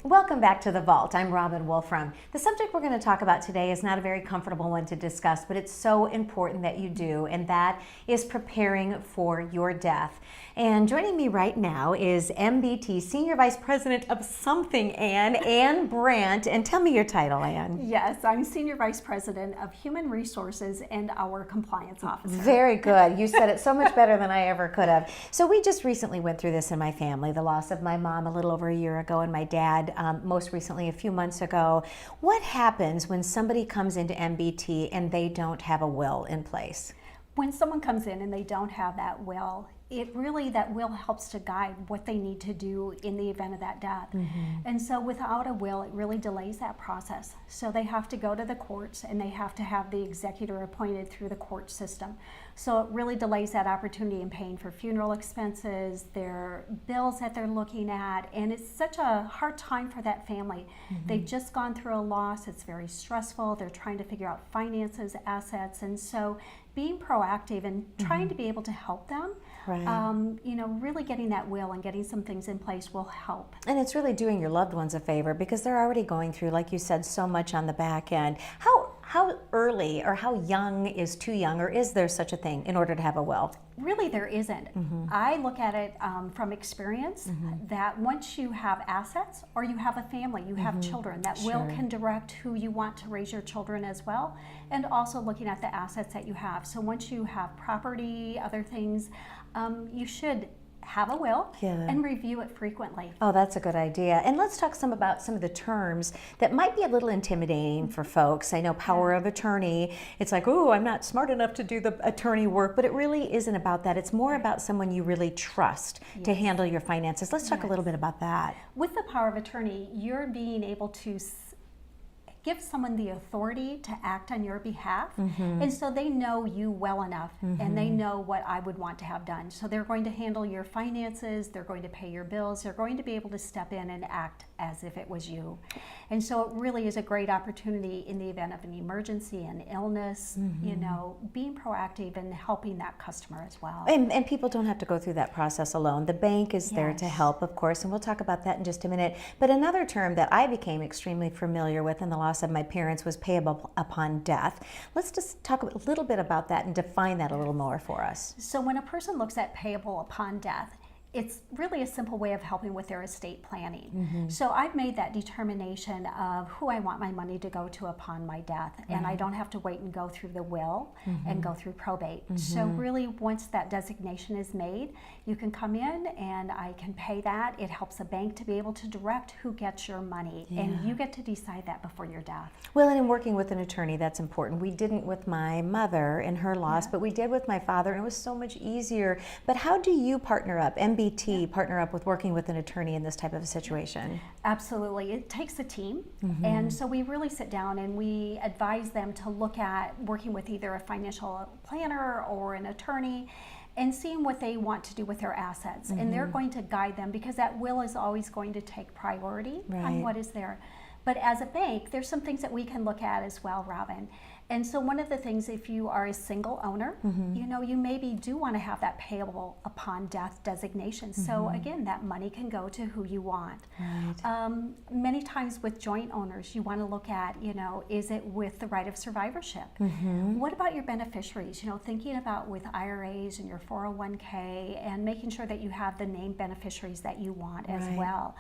Welcome back to The Vault. I'm Robin Wolfram. The subject we're going to talk about today is not a very comfortable one to discuss, but it's so important that you do, and that is preparing for your death. And joining me right now is MBT Senior Vice President of something, Anne Brandt. And tell me your title, Anne. Yes, I'm Senior Vice President of Human Resources and our Compliance Officer. Very good. You said it so much better than I ever could have. So we just recently went through this in my family, the loss of my mom a little over a year ago and my dad most recently a few months ago. What happens when somebody comes into MBT and they don't have a will in place? When someone comes in and they don't have that will, that will helps to guide what they need to do in the event of that death. And so without a will, it really delays that process. So they have to go to the courts and they have to have the executor appointed through the court system. So it really delays that opportunity in paying for funeral expenses, their bills that they're looking at, and it's such a hard time for that family. They've just gone through a loss, it's very stressful, they're trying to figure out finances, assets, and so being proactive and trying to be able to help them, really getting that will and getting some things in place will help. And it's really doing your loved ones a favor because they're already going through, like you said, so much on the back end. How early or how young is too young, or is there such a thing in order to have a will? Really, there isn't. I look at it from experience that once you have assets or you have a family, you have children, that will can direct who you want to raise your children as well, and also looking at the assets that you have. So once you have property, other things, you should have a will and review it frequently. Oh, that's a good idea. And let's talk about some of the terms that might be a little intimidating for folks. I know power of attorney. It's like, oh, I'm not smart enough to do the attorney work, but it really isn't about that. It's more about someone you really trust to handle your finances. Let's talk a little bit about that. With the power of attorney, you're being able to give someone the authority to act on your behalf, and so they know you well enough, and they know what I would want to have done. So they're going to handle your finances, they're going to pay your bills, they're going to be able to step in and act as if it was you. And so it really is a great opportunity in the event of an emergency, an illness, being proactive and helping that customer as well. And people don't have to go through that process alone. The bank is there to help, of course, and we'll talk about that in just a minute. But another term that I became extremely familiar with in the loss of my parents was payable upon death. Let's just talk a little bit about that and define that a little more for us. So when a person looks at payable upon death, it's really a simple way of helping with their estate planning. So I've made that determination of who I want my money to go to upon my death, and I don't have to wait and go through the will and go through probate. So really, once that designation is made, you can come in and I can pay that. It helps a bank to be able to direct who gets your money, and you get to decide that before your death. Well, and in working with an attorney, that's important. We didn't with my mother and her loss, but we did with my father, and it was so much easier. But how do you partner up, MBT partner up with working with an attorney in this type of a situation? Absolutely. It takes a team. And so we really sit down and we advise them to look at working with either a financial planner or an attorney and seeing what they want to do with their assets. And they're going to guide them because that will is always going to take priority on what is there. But as a bank, there's some things that we can look at as well, Robin. And so one of the things, if you are a single owner, you maybe do want to have that payable upon death designation. So again, that money can go to who you want. Many times with joint owners, you want to look at, is it with the right of survivorship? What about your beneficiaries? Thinking about with IRAs and your 401k and making sure that you have the named beneficiaries that you want as well.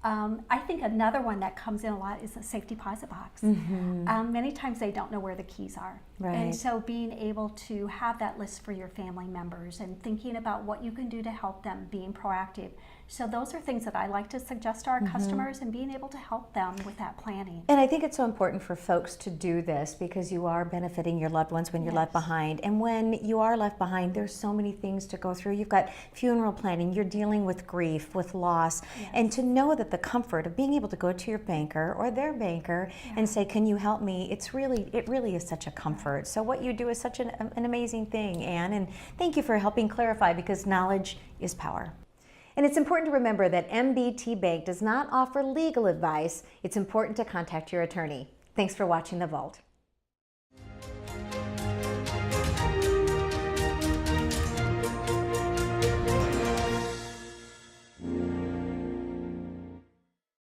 I think another one that comes in a lot is a safe deposit box. Many times they don't know where the keys are. And so being able to have that list for your family members and thinking about what you can do to help them, being proactive. So those are things that I like to suggest to our customers and being able to help them with that planning. And I think it's so important for folks to do this because you are benefiting your loved ones when you're left behind. And when you are left behind, there's so many things to go through. You've got funeral planning, you're dealing with grief, with loss, and to know that the comfort of being able to go to your banker or their banker and say, can you help me? It really is such a comfort. effort. So what you do is such an amazing thing, Anne, and thank you for helping clarify, because knowledge is power. And it's important to remember that MBT Bank does not offer legal advice. It's important to contact your attorney. Thanks for watching The Vault.